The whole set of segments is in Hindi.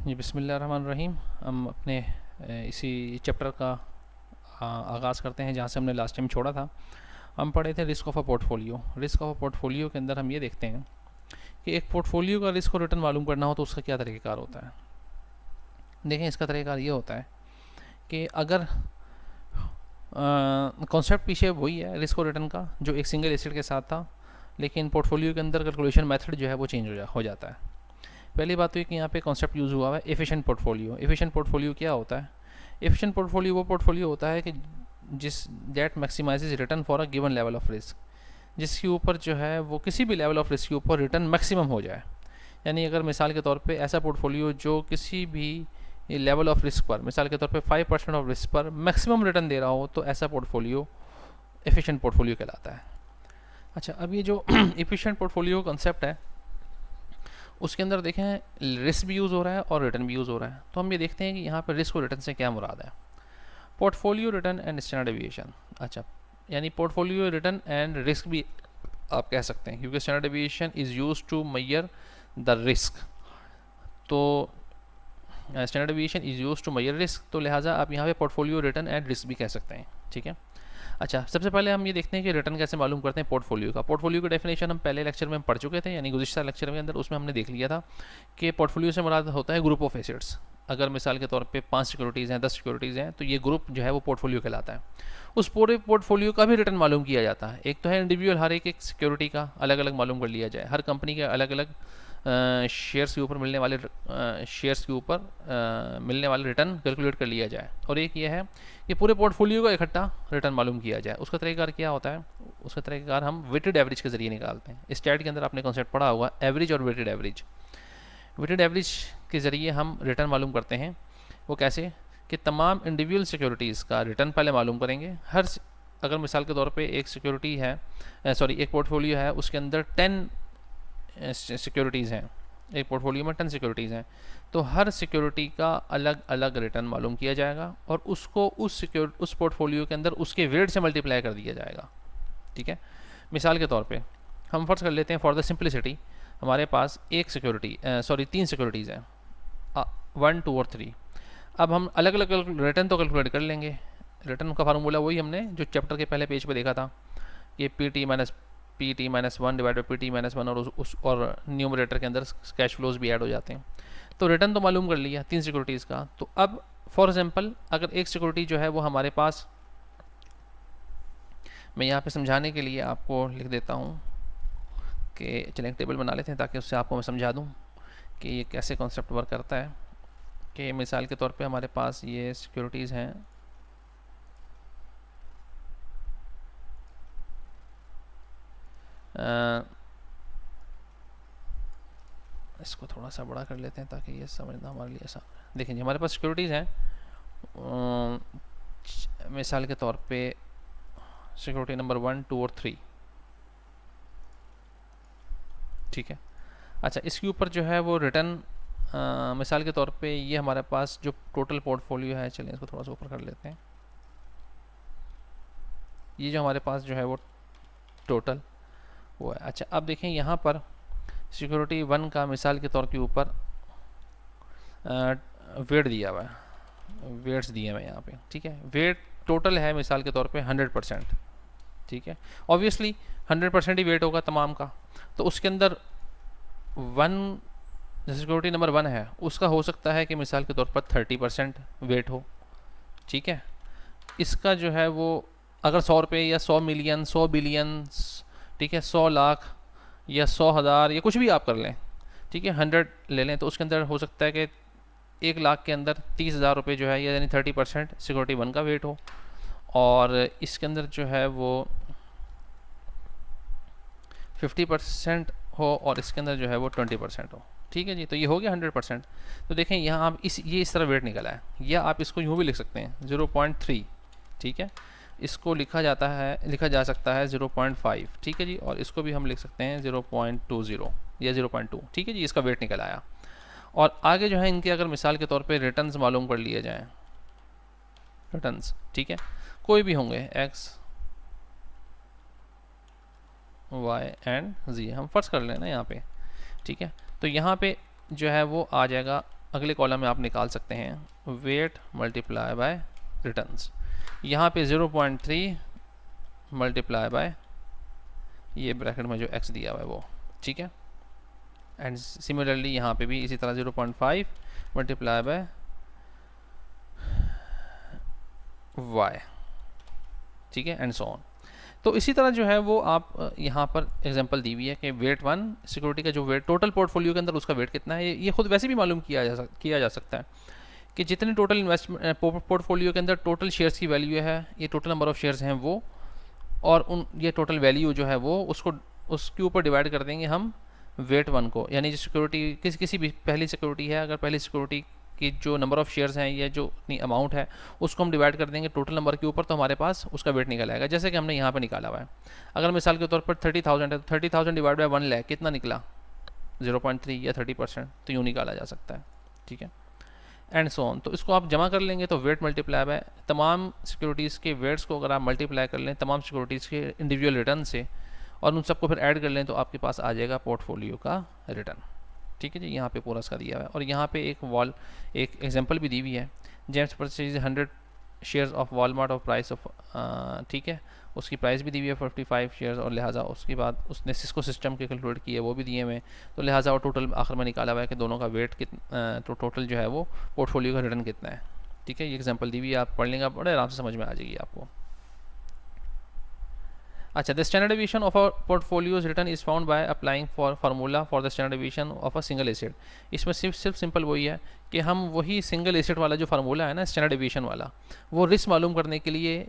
जी बिस्मिल्लाहिर्रहमानिर्रहीम। हम अपने इसी चैप्टर का आगाज़ करते हैं जहाँ से हमने लास्ट टाइम छोड़ा था। हम पढ़े थे risk of a portfolio. Risk of a portfolio के अंदर हम ये देखते हैं कि एक पोर्टफोलियो का रिस्क और रिटर्न मालूम करना हो तो उसका क्या तरीक़ाकार होता है। देखें, इसका तरीक़ाकार ये होता है कि अगर कॉन्सेप्ट पीछे वही है रिस्क और रिटर्न का जो एक सिंगल एसेट के साथ था, लेकिन पोर्टफोलियो के अंदर कैलकुलेशन मेथड जो है वो चेंज हो जाता है। पहली बात तो ये कि यहाँ पे कॉन्सेप्ट यूज़ हुआ है एफिशिएंट पोर्टफोलियो। एफिशिएंट पोर्टफोलियो क्या होता है? एफिशिएंट पोर्टफोलियो वो पोर्टफोलियो होता है कि जिस that maximises return for a given level of risk, जिसके ऊपर जो है वो किसी भी लेवल ऑफ रिस्क के ऊपर रिटर्न मैक्सिमम हो जाए। यानी अगर मिसाल के तौर पे ऐसा पोर्टफोलियो जो किसी भी लेवल ऑफ रिस्क पर, मिसाल के तौर पे 5% ऑफ रिस्क पर मैक्सिमम रिटर्न दे रहा हो, तो ऐसा पोर्टफोलियो एफिशिएंट पोर्टफोलियो कहलाता है। अच्छा, अब ये जो एफिशिएंट पोर्टफोलियो कंसेप्ट है उसके अंदर देखें रिस्क भी यूज़ हो रहा है और रिटर्न भी यूज़ हो रहा है। तो हम ये देखते हैं कि यहाँ पर रिस्क और रिटर्न से क्या मुराद है। Portfolio return and standard deviation. अच्छा, यानी पोर्टफोलियो रिटर्न एंड रिस्क भी आप कह सकते हैं, क्योंकि standard deviation is use to measure the risk. तो standard deviation is use to measure risk, तो लिहाजा आप यहाँ पे पोर्टफोलियो रिटर्न एंड रिस्क भी कह सकते हैं। ठीक है। अच्छा, सबसे पहले हम ये देखते हैं कि रिटर्न कैसे मालूम करते हैं पोर्टफोलियो का। पोर्टफोलियो की डेफिनेशन हम पहले लेक्चर में पढ़ चुके थे, यानी गुज़िश्ता लेक्चर के अंदर उसमें हमने देख लिया था कि पोर्टफोलियो से मुराद होता है ग्रुप ऑफ एसेट्स। अगर मिसाल के तौर पे 5 सिक्योरिटीज़ हैं, 10 सिक्योरिटीज़ हैं, तो ये ग्रुप जो है वो पोर्टफोलियो कहलाता है। उस पूरे पोर्टफोलियो का भी रिटर्न मालूम किया जाता है। एक तो है इंडिविजुअल, हर एक सिक्योरिटी का अलग अलग मालूम कर लिया जाए, हर कंपनी के अलग अलग शेयर्स के ऊपर मिलने वाले मिलने वाले रिटर्न कैलकुलेट कर लिया जाए। और एक ये है कि पूरे पोर्टफोलियो का इकट्ठा रिटर्न मालूम किया जाए। उसका तरीक़ाकार क्या होता है? उसका तरीक़ाकार हम वेटेड एवरेज के ज़रिए निकालते हैं। स्टैट के अंदर आपने कॉन्सेप्ट पढ़ा होगा एवरेज और वेटेड एवरेज। वेटेड एवरेज के ज़रिए हम रिटर्न मालूम करते हैं। वो कैसे? कि तमाम इंडिविजुअल सिक्योरिटीज़ का रिटर्न पहले मालूम करेंगे। अगर मिसाल के तौर पे एक सिक्योरिटी है, एक पोर्टफोलियो है, उसके अंदर 10 सिक्योरिटीज़ हैं, एक पोर्टफोलियो में 10 सिक्योरिटीज़ हैं, तो हर सिक्योरिटी का अलग अलग रिटर्न मालूम किया जाएगा और उसको उस पोर्टफोलियो के अंदर उसके वेट से मल्टीप्लाई कर दिया जाएगा। ठीक है। मिसाल के तौर पे हम फर्ज कर लेते हैं फॉर द सिंपलिसिटी, हमारे पास तीन सिक्योरिटीज़ हैं, 1, 2 और 3। अब हम अलग अलग रिटर्न तो कैलकुलेट कर लेंगे। रिटर्न का फार्मूला वही हमने जो चैप्टर के पहले पेज पे देखा था कि PT-1 डिवाइड बाई PT-1 और न्यूमरेटर के अंदर कैश फ्लोज भी ऐड हो जाते हैं। तो रिटर्न तो मालूम कर लिया 3 सिक्योरिटीज़ का। तो अब फॉर एग्जांपल अगर एक सिक्योरिटी जो है वो हमारे पास, मैं यहाँ पे समझाने के लिए आपको लिख देता हूँ कि चलें एक टेबल बना लेते हैं ताकि उससे आपको मैं समझा दूँ कि ये कैसे कॉन्सेप्ट वर्क करता है। कि मिसाल के तौर पे हमारे पास ये सिक्योरिटीज़ हैं, इसको थोड़ा सा बड़ा कर लेते हैं ताकि ये समझना हमारे लिए आसान। देखें जी, हमारे पास सिक्योरिटीज़ हैं, मिसाल के तौर पे सिक्योरिटी नंबर 1, 2 और 3। ठीक है। अच्छा, इसके ऊपर जो है वो रिटर्न मिसाल के तौर पे ये हमारे पास जो टोटल पोर्टफोलियो है, चलिए इसको थोड़ा सा ऊपर कर लेते हैं। ये जो हमारे पास जो है वो टोटल वो है। अच्छा, अब देखें यहाँ पर सिक्योरिटी 1 का मिसाल के तौर के ऊपर वेट दिया हुआ है, वेट्स दिए हुए हैं यहाँ पे। ठीक है। वेट टोटल है मिसाल के तौर पे 100%। ठीक है। ऑब्वियसली 100% ही वेट होगा तमाम का, तो उसके अंदर 1 सिक्योरिटी नंबर 1 है उसका हो सकता है कि मिसाल के तौर पर 30% वेट हो। ठीक है। इसका जो है वो अगर 100 रुपये या 100 मिलियन, 100 बिलियन, ठीक है, 100 लाख या 100,000 या कुछ भी आप कर लें, ठीक है, 100 ले लें, तो उसके अंदर हो सकता है कि 1 लाख के अंदर 30,000 रुपये जो है, यानी 30% सिक्योरिटी 1 का वेट हो, और इसके अंदर जो है वो 50% हो और इसके अंदर जो है वो 20% हो। ठीक है जी, तो ये हो गया 100%। तो देखें यहाँ आप इस तरह वेट निकला है, या आप इसको यूँ भी लिख सकते हैं 0.3। ठीक है। इसको लिखा जा सकता है 0.5। ठीक है जी, और इसको भी हम लिख सकते हैं 0.20 या 0.2। ठीक है जी, इसका वेट निकल आया। और आगे जो है इनके अगर मिसाल के तौर पे रिटर्न्स मालूम कर लिए जाएं, रिटर्न्स, ठीक है, कोई भी होंगे x, y एंड z, हम फर्स्ट कर लेना यहाँ पे। ठीक है। तो यहाँ पे जो है वो आ जाएगा अगले कॉलम में आप निकाल सकते हैं वेट मल्टीप्लाई बाय रिटर्न्स। यहाँ पे 0.3 मल्टीप्लाई बाय ये ब्रैकेट में जो x दिया हुआ है वो, ठीक है। एंड सिमिलरली यहाँ पे भी इसी तरह 0.5 मल्टीप्लाई बाय y, ठीक है, एंड सो ऑन। तो इसी तरह जो है वो आप यहाँ पर एग्जांपल दी हुई है कि वेट 1 सिक्योरिटी का जो वेट टोटल पोर्टफोलियो के अंदर उसका वेट कितना है, ये खुद वैसे भी मालूम किया जा सकता है कि जितने टोटल इन्वेस्टमेंट पोर्टफोलियो के अंदर टोटल शेयर्स की वैल्यू है, ये टोटल नंबर ऑफ शेयर्स हैं वो, और उन ये टोटल वैल्यू जो है वो उसके ऊपर डिवाइड कर देंगे हम वेट 1 को, यानी जो सिक्योरिटी किसी भी पहली सिक्योरिटी है, अगर पहली सिक्योरिटी कि जो नंबर ऑफ शेयर्स हैं या जो इतनी अमाउंट है उसको हम डिवाइड कर देंगे टोटल नंबर के ऊपर, तो हमारे पास उसका वेट निकल आएगा। जैसे कि हमने यहाँ पे निकाला हुआ है, अगर मिसाल के तौर पर 30,000 है तो 30,000 डिवाइड बाय 1 लाख कितना निकला, 0.3 या 30%, तो यूँ निकाला जा सकता है, ठीक है, एंड सो ऑन। तो इसको आप जमा कर लेंगे तो वेट मल्टीप्लाई बाय तमाम सिक्योरिटीज़ के वेट्स को अगर आप मल्टीप्लाई कर लें तमाम सिक्योरिटीज़ के इंडिविजुअल रिटर्न से और उन सबको फिर ऐड कर लें तो आपके पास आ जाएगा पोर्टफोलियो का रिटर्न, ठीक है जी। यहाँ पे पूरा इसका दिया हुआ है और यहाँ पे एक एग्जांपल भी दी हुई है, James purchase 100 shares of Walmart of price of, ठीक है, उसकी प्राइस भी दी हुई है 55 शेयर्स, और लिहाजा उसके बाद उसने सिस्को सिस्टम के कैलकुलेट किए वो भी दिए हुए, तो लिहाजा और टोटल आखिर में निकाला हुआ है कि दोनों का वेट कितना, तो टोटल जो है वो पोर्टफोलियो का रिटर्न कितना है, ठीक है। ये एग्जाम्पल दी हुई है, आप पढ़ लेंगे, आप बड़े आराम से समझ में आ जाएगी आपको। अच्छा, the standard deviation of a portfolios return is found by applying for formula for the standard deviation of a single asset. इसमें सिर्फ सिंपल वही है कि हम वही सिंगल एसेट वाला जो फार्मूला है ना स्टैंडर्ड डेविएशन वाला, वो रिस्क मालूम करने के लिए,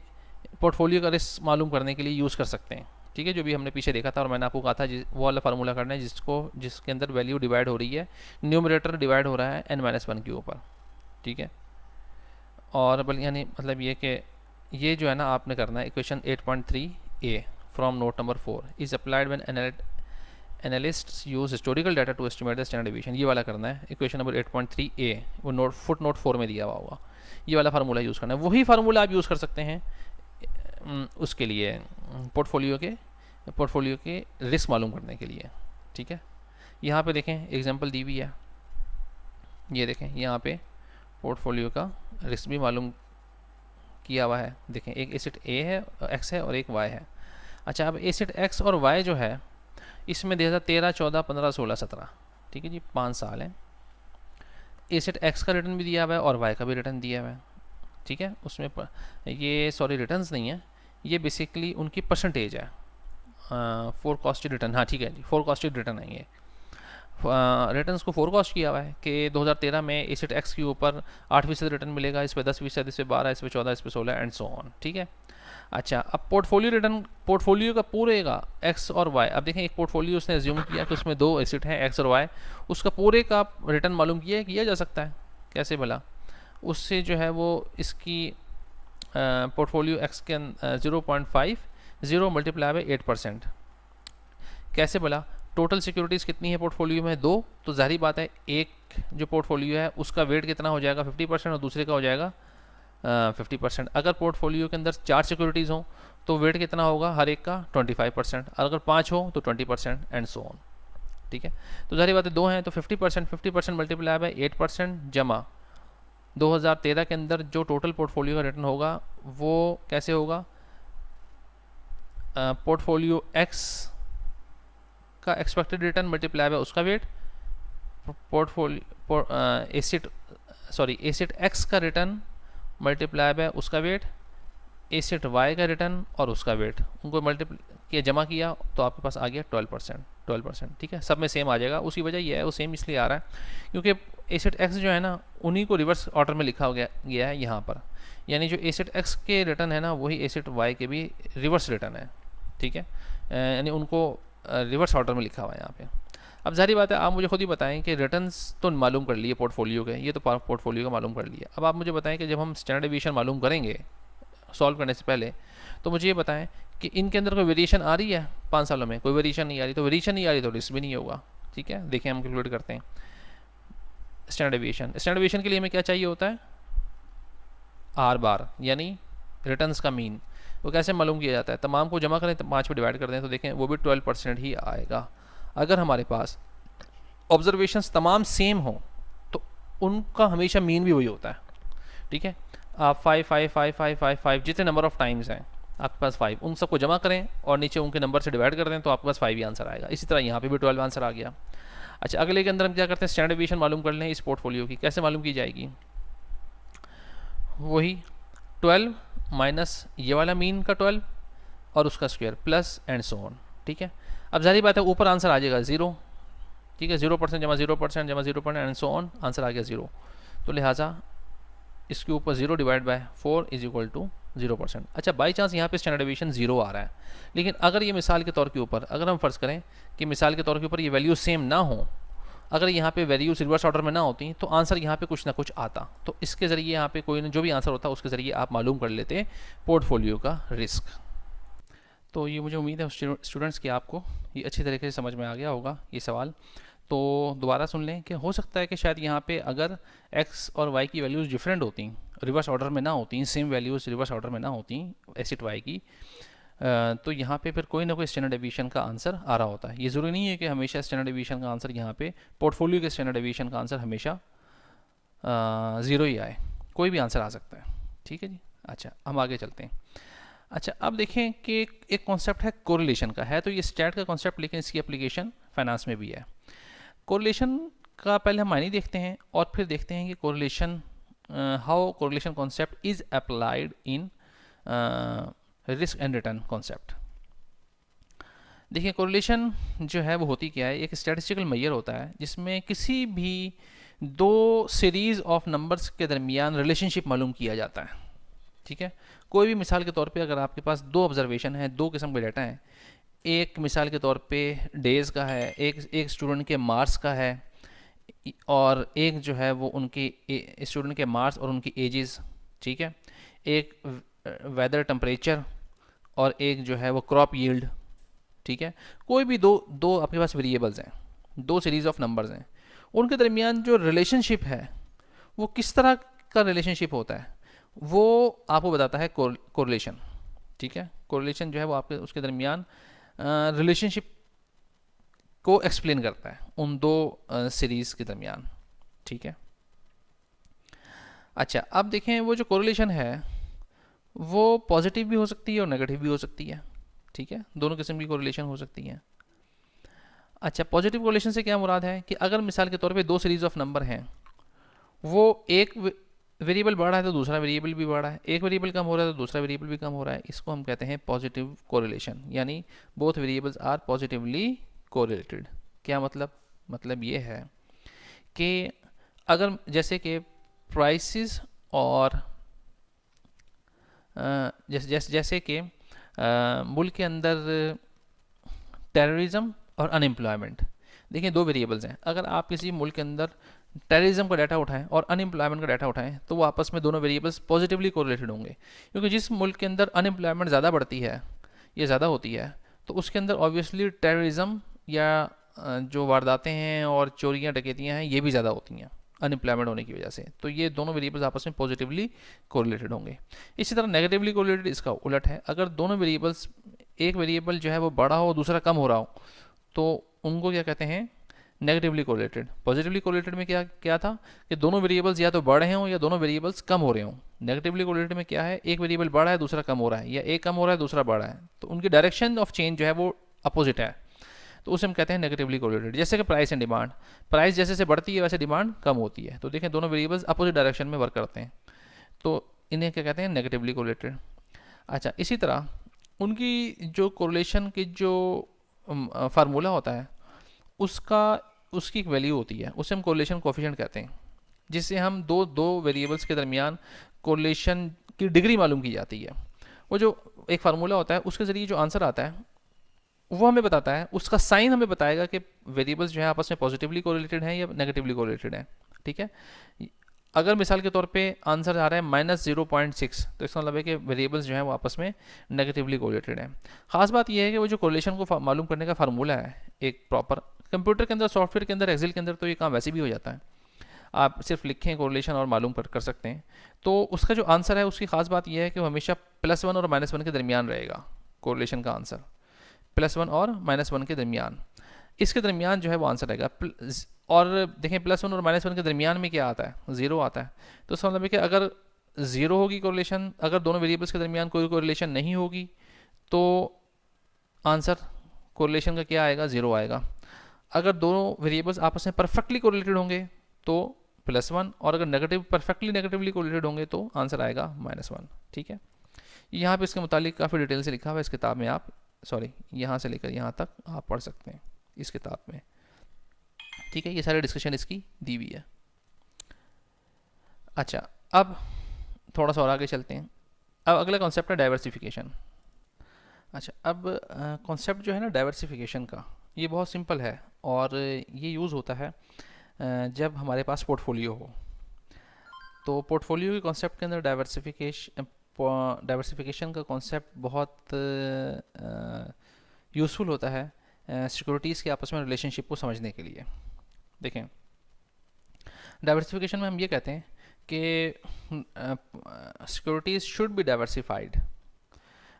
पोर्टफोलियो का रिस्क मालूम करने के लिए यूज़ कर सकते हैं, ठीक है, जो भी हमने पीछे देखा था और मैंने आपको कहा था वो वाला फार्मूला करना है जिसके अंदर वैल्यू डिवाइड हो रही है, न्यूमरेटर डिवाइड हो रहा है n-1 के ऊपर, ठीक है। और बल्कि यानी मतलब ये कि ये जो है ना आपने करना है equation 8.3a from note number 4 is applied when analysts use historical data to estimate the standard deviation। ये वाला करना है इक्वेशन नंबर 8.3a, वो फुट नोट 4 में दिया हुआ होगा, ये वाला फार्मूला यूज़ करना है। वही फार्मूला आप यूज़ कर सकते हैं उसके लिए पोर्टफोलियो के रिस्क मालूम करने के लिए, ठीक है। यहाँ पे देखें एग्जांपल दी हुई है, ये देखें यहाँ पे पोर्टफोलियो का रिस्क भी मालूम किया हुआ है। देखें एक एसेट ए है, एक्स है और एक वाई है। अच्छा, अब एसेट एक्स और वाई जो है इसमें 2013, 14, 15, 16, 17, ठीक है जी, 5 साल हैं। एसेट एक्स का रिटर्न भी दिया हुआ है और वाई का भी रिटर्न दिया हुआ है, ठीक है। उसमें ये सॉरी रिटर्न्स नहीं है, ये बेसिकली उनकी परसेंटेज है, फोरकास्टेड रिटर्न, हाँ ठीक है जी, फोरकास्टेड रिटर्न है ये। रिटर्न्स को फोरकास्ट किया हुआ है कि 2013 में एसेट एक्स के ऊपर 8% रिटर्न मिलेगा, इस पर 10%, इस पर 12, इस पर 14, इस पर 16 एंड सो ऑन, ठीक है। अच्छा, अब पोर्टफोलियो रिटर्न, पोर्टफोलियो का पूरे का एक्स और वाई, अब देखें एक पोर्टफोलियो उसने एज्यूम किया कि उसमें 2 एसेट हैं एक्स और वाई, उसका पूरे का रिटर्न मालूम किया जा सकता है, कैसे भला, उससे जो है वो इसकी पोर्टफोलियो एक्स के 0.50 मल्टीप्लाई बाई 8%, कैसे भला, टोटल सिक्योरिटीज़ कितनी है पोर्टफोलियो में 2, तो जाहिर बात है एक जो पोर्टफोलियो है उसका वेट कितना हो जाएगा 50% और दूसरे का हो जाएगा 50%। अगर पोर्टफोलियो के अंदर 4 सिक्योरिटीज़ हों तो वेट कितना होगा हर एक का 25%, अगर 5 हो तो 20% एंड सो ऑन, ठीक है। तो जाहिर बात है 2 हैं तो 50% मल्टीप्लाई बाय 8% जमा 2013 के अंदर जो टोटल पोर्टफोलियो का रिटर्न होगा वो कैसे होगा, पोर्टफोलियो एक्स का एक्सपेक्टेड रिटर्न मल्टीप्लाई बाय उसका वेट, पोर्टफोलियो एसेट एक्स का रिटर्न मल्टीप्लाई बाय उसका वेट, एसेट वाई का रिटर्न और उसका वेट, उनको मल्टीप्लाई किया जमा किया तो आपके पास आ गया 12%, ठीक है। सब में सेम आ जाएगा। उसकी वजह यह है वो सेम इसलिए आ रहा है क्योंकि एसेट एक्स जो है ना उन्हीं को रिवर्स ऑर्डर में लिखा गया है यहाँ पर, यानी जो एसेट एक्स के रिटर्न है ना वही एसेट वाई के भी रिवर्स रिटर्न है, ठीक है, यानी उनको रिवर्स ऑर्डर में लिखा हुआ है यहाँ पे। अब जाहिर बात है आप मुझे खुद ही बताएं कि रिटर्न्स तो मालूम कर लिए पोर्टफोलियो के, ये तो पोर्टफोलियो का मालूम कर लिया। अब आप मुझे बताएं कि जब हम स्टैंडर्ड डेविएशन मालूम करेंगे सॉल्व करने से पहले, तो मुझे ये बताएं कि इनके अंदर कोई वेरिएशन आ रही है 5 सालों में, कोई वेरिएशन नहीं आ रही, तो वेरिएशन नहीं आ रही तो रिस्क भी नहीं होगा, ठीक है। देखें हम कैलकुलेट करते हैं स्टैंडर्ड डेविएशन के लिए हमें क्या चाहिए होता है आर बार, यानी रिटर्न्स का मीन। वो कैसे मालूम किया जाता है, तमाम को जमा करें तो 5 पे डिवाइड कर दें तो देखें वो भी 12% ही आएगा। अगर हमारे पास ऑब्जर्वेशंस तमाम सेम हो तो उनका हमेशा मीन भी वही होता है, ठीक है। आप 5 जितने नंबर ऑफ टाइम्स हैं आपके पास 5, उन सबको जमा करें और नीचे उनके नंबर से डिवाइड कर दें तो आपके पास 5 ही आंसर आएगा। इसी तरह यहाँ पे भी 12 आंसर आ गया। अच्छा, अगले के अंदर हम क्या करते हैं, स्टैंडर्ड डेविएशन मालूम कर लें इस पोर्टफोलियो की। कैसे मालूम की जाएगी, वही 12 माइनस ये वाला मीन का 12 और उसका square plus and so on, ठीक है। अब जारी बात है ऊपर आंसर आ जाएगा 0, ठीक है, 0% जमा 0% जमा 0% एंड सो ऑन, आंसर आ गया 0। तो लिहाजा इसके ऊपर 0 divide by 4 is equal to 0%। अच्छा, बाई चांस यहाँ पे स्टैंडर्ड डेविएशन 0 आ रहा है, लेकिन अगर ये मिसाल के तौर के ऊपर, अगर हम फर्ज करें कि मिसाल के तौर के ऊपर ये वैल्यू सेम ना हो, अगर यहाँ पे वैल्यूज रिवर्स ऑर्डर में ना होती तो आंसर यहाँ पे कुछ ना कुछ आता। तो इसके ज़रिए यहाँ पे कोई ना जो भी आंसर होता उसके ज़रिए आप मालूम कर लेते पोर्टफोलियो का रिस्क। तो ये मुझे उम्मीद है स्टूडेंट्स कि आपको ये अच्छी तरीके से समझ में आ गया होगा ये सवाल। तो दोबारा सुन लें कि हो सकता है कि शायद यहाँ पे अगर x और y की वैल्यूज़ डिफरेंट होती, रिवर्स ऑर्डर में ना होती, सेम वैल्यूज़ रिवर्स ऑर्डर में ना होती एसिड y की, तो यहाँ पे फिर कोई ना कोई स्टैंडर्ड डेविएशन का आंसर आ रहा होता है। ये ज़रूरी नहीं है कि हमेशा स्टैंडर्ड डेविएशन का आंसर यहाँ पे पोर्टफोलियो के स्टैंडर्ड डेविएशन का आंसर हमेशा 0 ही आए, कोई भी आंसर आ सकता है, ठीक है जी। अच्छा, हम आगे चलते हैं। अच्छा, अब देखें कि एक कॉन्सेप्ट है कोरिलेशन का, है तो ये स्टैट का कॉन्सेप्ट, लेकिन इसकी एप्लीकेशन फाइनेंस में भी है। कोरिलेशन का पहले हम मायने देखते हैं और फिर देखते हैं कि correlation, how correlation concept is applied in risk and return concept. देखिए, कोरिलेशन जो है वो होती क्या है, एक स्टैटिस्टिकल मेजर होता है जिसमें किसी भी दो सीरीज ऑफ नंबर्स के दरमियान रिलेशनशिप मालूम किया जाता है, ठीक है। कोई भी मिसाल के तौर पे अगर आपके पास दो ऑब्जर्वेशन है, दो किस्म के डाटा हैं, एक मिसाल के तौर पे डेज़ का है, एक स्टूडेंट के मार्क्स का है, और एक जो है वो उनके स्टूडेंट के मार्क्स और उनकी एजेस, ठीक है। एक वेदर टेम्परेचर और एक जो है वो क्रॉप यील्ड, ठीक है। कोई भी दो आपके पास वेरिएबल्स हैं, दो सीरीज ऑफ नंबर्स हैं, उनके दरमियान जो रिलेशनशिप है वो किस तरह का रिलेशनशिप होता है वो आपको बताता है कोरिलेशन, ठीक है। कोरिलेशन जो है वो आपके उसके दरमियान रिलेशनशिप को एक्सप्लेन करता है उन दो सीरीज़ के दरमियान, ठीक है। अच्छा, अब देखें वो जो कोरिलेशन है वो पॉजिटिव भी हो सकती है और नेगेटिव भी हो सकती है, ठीक है। दोनों किस्म की कोरिलेशन हो सकती है। अच्छा, पॉजिटिव कोरिलेशन से क्या मुराद है कि अगर मिसाल के तौर पे दो सीरीज ऑफ नंबर हैं, वो एक वेरिएबल बढ़ रहा है तो दूसरा वेरिएबल भी बढ़ रहा है, एक वेरिएबल कम हो रहा है तो दूसरा वेरिएबल भी कम हो रहा है, इसको हम कहते हैं पॉजिटिव कोरिलेशन, यानी both variables are positively correlated. क्या मतलब ये है कि अगर जैसे कि प्राइसेस और जैसे कि मुल्क के अंदर टेररिज्म और अनएम्प्लॉयमेंट, देखिए दो वेरिएबल्स हैं। अगर आप किसी मुल्क के अंदर टेररिज्म का डाटा उठाएं और अनएम्प्लॉयमेंट का डाटा उठाएं तो वो आपस में दोनों वेरिएबल्स पॉजिटिवली कोरिलेटेड होंगे, क्योंकि जिस मुल्क के अंदर अनएम्प्लॉयमेंट ज़्यादा बढ़ती है या ज़्यादा होती है तो उसके अंदर ऑब्वियसली टेररिज्म या जो वारदातें हैं और चोरियाँ डकैतियाँ हैं ये भी ज़्यादा होती हैं अनएम्प्लॉयमेंट होने की वजह से। तो ये दोनों वेरिएबल्स आपस में पॉजिटिवली कोरिलेटेड होंगे। इसी तरह नेगेटिवली कोरिलेटेड इसका उलट है, अगर दोनों वेरिएबल्स, एक वेरिएबल जो है वो बड़ा हो दूसरा कम हो रहा हो तो उनको क्या कहते हैं, नेगेटिवली कोरिलेटेड। पॉजिटिवली कोरिलेटेड में क्या था कि दोनों वेरिएबल्स या तो बढ़ रहे हों या दोनों वेरिएबल्स कम हो रहे हों। नेगेटिवली कोरिलेटेड में क्या है, एक वेरिएबल बढ़ा है दूसरा कम हो रहा है, या एक कम हो रहा है दूसरा बढ़ा है, तो उनकी डायरेक्शन ऑफ चेंज जो है वो अपोजिट है, तो उसे हम कहते हैं नेगेटिवली कोरिलेटेड। जैसे कि प्राइस एंड डिमांड, प्राइस जैसे जैसे बढ़ती है वैसे डिमांड कम होती है, तो देखें दोनों वेरिएबल्स अपोजिट डायरेक्शन में वर्क करते हैं, तो इन्हें क्या कहते हैं, नेगेटिवली कोरिलेटेड। अच्छा, इसी तरह उनकी जो कोरिलेशन की जो फार्मूला होता है उसकी एक वैल्यू होती है, उसे हम कोरिलेशन कोफिशिएंट कहते हैं, जिससे हम दो वेरिएबल्स के दरमियान कोरिलेशन की डिग्री मालूम की जाती है। वो जो एक फार्मूला होता है उसके ज़रिए जो आंसर आता है वो हमें बताता है, उसका साइन हमें बताएगा कि वेरिएबल्स जो है आपस में पॉजिटिवली कोरिलेटेड हैं या नेगेटिवली कोरिलेटेड हैं, ठीक है। अगर मिसाल के तौर पे आंसर आ रहा है -0.6 तो इसका मतलब है कि वेरिएबल्स जो हैं वो आपस में नेगेटिवली कोरिलेटेड हैं। ख़ास बात यह है कि वो जो कोरिलेशन को मालूम करने का फार्मूला है एक प्रॉपर, कंप्यूटर के अंदर, सॉफ्टवेयर के अंदर, एक्सेल के अंदर तो ये काम वैसे भी हो जाता है, आप सिर्फ लिखें कोरिलेशन और मालूम कर सकते हैं। तो उसका जो आंसर है उसकी ख़ास बात यह है कि वो हमेशा +1 और -1 के दरमियान रहेगा। कोरिलेशन का आंसर +1 और -1 के दरमियान, इसके दरमियान जो है वो आंसर रहेगा। और देखें +1 और -1 के दरमियान में क्या आता है, ज़ीरो आता है। तो इसका मतलब है कि अगर ज़ीरो होगी कोरिलेशन, अगर दोनों वेरिएबल्स के दरमियान कोई कोरिलेशन नहीं होगी तो आंसर कोरिलेशन का क्या आएगा, ज़ीरो आएगा। अगर दोनों वेरिएबल्स आपस में परफेक्टली कोरिलेटेड होंगे तो +1, और अगर नेगेटिव परफेक्टली नेगेटिवली कोरिलेटेड होंगे तो आंसर आएगा -1। ठीक है, यहाँ पे इसके मुतालिक काफ़ी डिटेल से लिखा हुआ है इस किताब में, आप सॉरी यहाँ से लेकर यहाँ तक आप पढ़ सकते हैं इस किताब में। ठीक है, ये सारी डिस्कशन इसकी दी हुई है। अच्छा, अब थोड़ा सा और आगे चलते हैं। अब अगला कॉन्सेप्ट है डाइवर्सिफिकेशन। अच्छा, अब कॉन्सेप्ट जो है ना डाइवर्सिफिकेशन का, ये बहुत सिंपल है और ये यूज़ होता है जब हमारे पास पोर्टफोलियो हो। तो पोर्टफोलियो के कॉन्सेप्ट के अंदर डाइवर्सिफिकेशन का कॉन्सेप्ट बहुत यूज़फुल होता है सिक्योरिटीज़ के आपस में रिलेशनशिप को समझने के लिए। देखें, डाइवर्सिफिकेशन में हम ये कहते हैं कि सिक्योरिटीज़ शुड बी डाइवर्सिफाइड।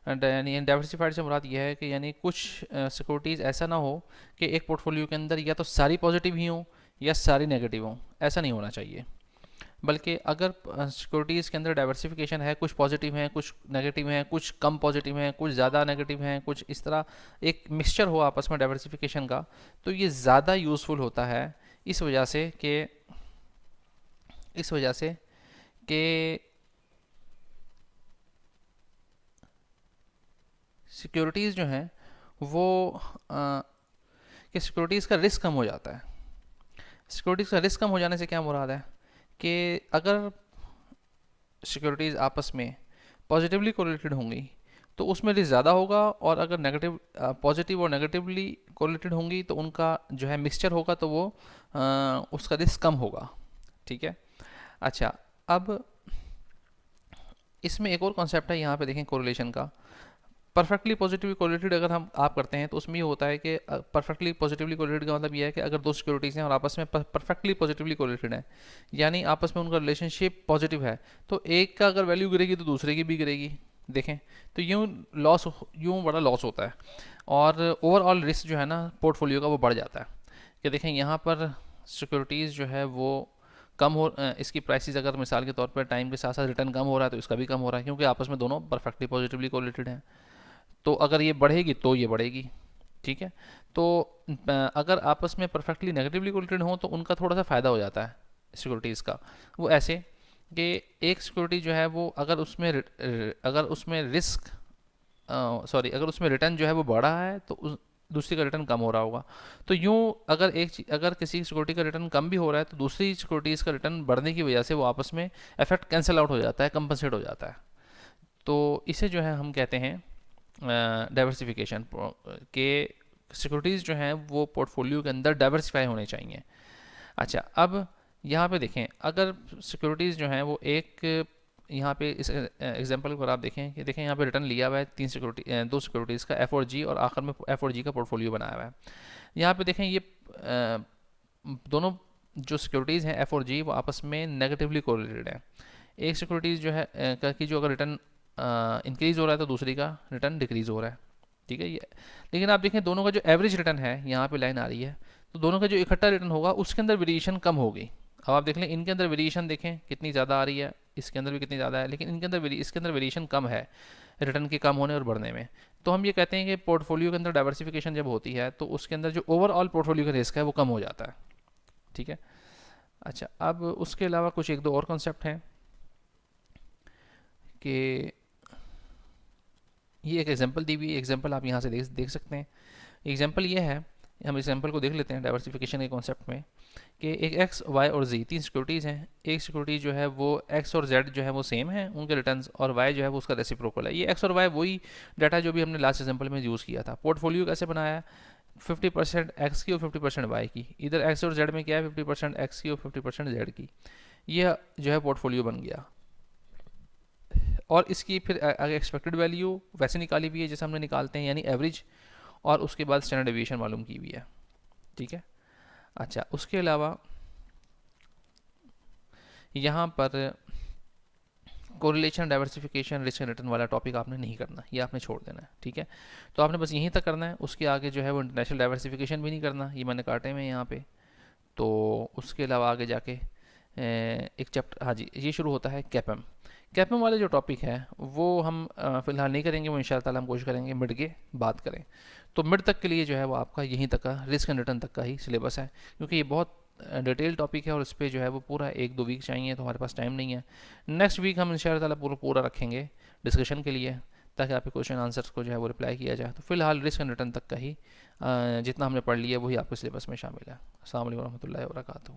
यानी डाइवर्सिफाइड से मुराद ये है कि यानी कुछ सिक्योरिटीज़ ऐसा ना हो कि एक पोर्टफोलियो के अंदर या तो सारी पॉजिटिव ही हों या सारी नेगेटिव हों, ऐसा नहीं होना चाहिए। बल्कि अगर सिक्योरिटीज़ के अंदर डाइवर्सिफिकेशन है, कुछ पॉजिटिव हैं, कुछ नेगेटिव हैं, कुछ कम पॉजिटिव हैं, कुछ ज़्यादा नेगेटिव हैं, कुछ इस तरह एक मिक्सचर हो आपस में डाइवर्सिफिकेशन का, तो ये ज़्यादा यूज़फुल होता है इस वजह से कि सिक्योरिटीज़ जो हैं वो कि सिक्योरिटीज़ का रिस्क कम हो जाता है। सिक्योरिटीज़ का रिस्क कम हो जाने से क्या मुराद है कि अगर सिक्योरिटीज़ आपस में पॉजिटिवली कोरिलेटेड होंगी तो उसमें रिस्क ज़्यादा होगा, और अगर नेगेटिव पॉजिटिव और नेगेटिवली कोरिलेटेड होंगी तो उनका जो है मिक्सचर होगा तो वो उसका रिस्क कम होगा। ठीक है, अच्छा, अब इसमें एक और कॉन्सेप्ट है यहाँ पे देखें कोरिलेशन का। परफेक्टली पॉजिटिवली कोरिलेटेड अगर आप करते हैं तो उसमें ये होता है कि परफेक्टली पॉजिटिवली कोरिलेटेड का मतलब ये है कि अगर दो सिक्योरिटीज़ हैं और आपस में परफेक्टली पॉजिटिवली कोरिलेटेड है, यानी आपस में उनका रिलेशनशिप पॉजिटिव है, तो एक का अगर वैल्यू गिरेगी तो दूसरे की भी गिरेगी। देखें, तो यूँ बड़ा लॉस होता है और ओवरऑल रिस्क जो है ना पोर्टफोलियो का वो बढ़ जाता है। कि देखें यहाँ पर सिक्योरिटीज़ जो है वो कम हो, इसकी प्राइसेस अगर मिसाल के तौर पर टाइम के साथ साथ रिटर्न कम हो रहा है तो इसका भी कम हो रहा है, क्योंकि आपस में दोनों परफेक्टली पॉजिटिवली कोरिलेटेड हैं। तो अगर ये बढ़ेगी तो ये बढ़ेगी। ठीक है, तो अगर आपस में परफेक्टली नेगेटिवली कोरिलेटेड हो तो उनका थोड़ा सा फ़ायदा हो जाता है सिक्योरिटीज़ का। वो ऐसे कि एक सिक्योरिटी जो है वो अगर उसमें रिस्क अगर उसमें रिटर्न जो है वो बढ़ा है तो दूसरी का रिटर्न कम हो रहा होगा। तो यूँ अगर किसी सिक्योरिटी का रिटर्न कम भी हो रहा है तो दूसरी सिक्योरिटीज़ का रिटर्न बढ़ने की वजह से वो आपस में इफेक्ट कैंसिल आउट हो जाता है, कंपनसेट हो जाता है। तो इसे जो है हम कहते हैं डाइवर्सिफिकेशन के सिक्योरिटीज़ जो हैं वो पोर्टफोलियो के अंदर डाइवर्सिफाई होने चाहिए। अच्छा, अब यहाँ पे देखें, अगर सिक्योरिटीज़ जो हैं वो यहाँ पे इस एग्जांपल पर आप देखें कि यहाँ पे रिटर्न लिया हुआ है दो सिक्योरिटीज़ का, एफ और जी, और आखिर में एफ और जी का पोर्टफोलियो बनाया हुआ है। यहाँ पे देखें ये दोनों जो सिक्योरिटीज़ हैं एफ और जी वो आपस में नेगेटिवली कोरिलेटेड है। एक सिक्योरिटीज़ जो है की जो अगर रिटर्न इंक्रीज़ हो रहा है तो दूसरी का रिटर्न डिक्रीज़ हो रहा है। ठीक है, ये लेकिन आप देखें दोनों का जो एवरेज रिटर्न है, यहाँ पे लाइन आ रही है, तो दोनों का जो इकट्ठा रिटर्न होगा उसके अंदर वेरिएशन कम होगी। अब आप देख लें इनके अंदर वेरिएशन देखें कितनी ज़्यादा आ रही है, इसके अंदर भी कितनी ज़्यादा है, लेकिन इसके अंदर वेरिएशन कम है रिटर्न के कम होने और बढ़ने में। तो हम ये कहते हैं कि पोर्टफोलियो के अंदर डाइवर्सिफिकेशन जब होती है तो उसके अंदर जो ओवरऑल पोर्टफोलियो का रिस्क है वो कम हो जाता है। ठीक है, अच्छा, अब उसके अलावा कुछ एक दो और कॉन्सेप्ट हैं कि ये एक एग्जांपल दी हुई है, एग्जांपल आप यहाँ से देख सकते हैं। एग्जांपल ये है, हम एग्जांपल को देख लेते हैं डाइवर्सिफिकेशन के कॉन्सेप्ट में, कि एक एक्स वाई और जी तीन सिक्योरिटीज़ हैं। एक सिक्योरिटी जो है वो एक्स और जेड जो है वो सेम है उनके रिटर्न्स, और वाई जो है वो उसका रेसिप्रोकल है। ये एक्स और वाई वही डाटा जो भी हमने लास्ट एग्जांपल में यूज़ किया था। पोर्टफोलियो कैसे बनाया है, 50% एक्स की और 50% वाई की। इधर एक्स और जेड में क्या है, 50% एक्स की और 50% जेड की। यह जो है पोर्टफोलियो बन गया। और इसकी फिर आगे एक्सपेक्टेड वैल्यू वैसे निकाली हुई है जैसे हमने निकालते हैं, यानी एवरेज, और उसके बाद स्टैंडर्ड डेविएशन मालूम की हुई है। ठीक है, अच्छा, उसके अलावा यहाँ पर correlation, diversification, risk and return वाला टॉपिक आपने नहीं करना, ये आपने छोड़ देना है। ठीक है, तो आपने बस यहीं तक करना है, उसके आगे जो है वो इंटरनेशनल डाइवर्सिफिकेशन भी नहीं करना, ये मैंने काटे में यहाँ पे। तो उसके अलावा आगे जाके एक चैप्टर, हाँ जी, ये शुरू होता है कैपम। कैपम वाले जो टॉपिक है वो हम फ़िलहाल नहीं करेंगे, वो इंशाल्लाह ताला हम कोशिश करेंगे मिड के बात करें। तो मिड तक के लिए जो है वो आपका यहीं तक का रिस्क एंड रिटर्न तक का ही सिलेबस है, क्योंकि ये बहुत डिटेल टॉपिक है और इस पर जो है वो पूरा 1-2 वीक चाहिए, तो हमारे पास टाइम नहीं है। नेक्स्ट वीक हम इंशाल्लाह ताला पूरा पूरा रखेंगे डिस्कशन के लिए, ताकि आपके क्वेश्चन आंसर्स को जो है वो रिप्लाई किया जाए। तो फिलहाल रिस्क एंड रिटर्न तक का ही जितना हमने पढ़ लिया वही आपके सिलेबस में शामिल है। अस्सलाम वालेकुम रहमतुल्लाहि व बरकातहू।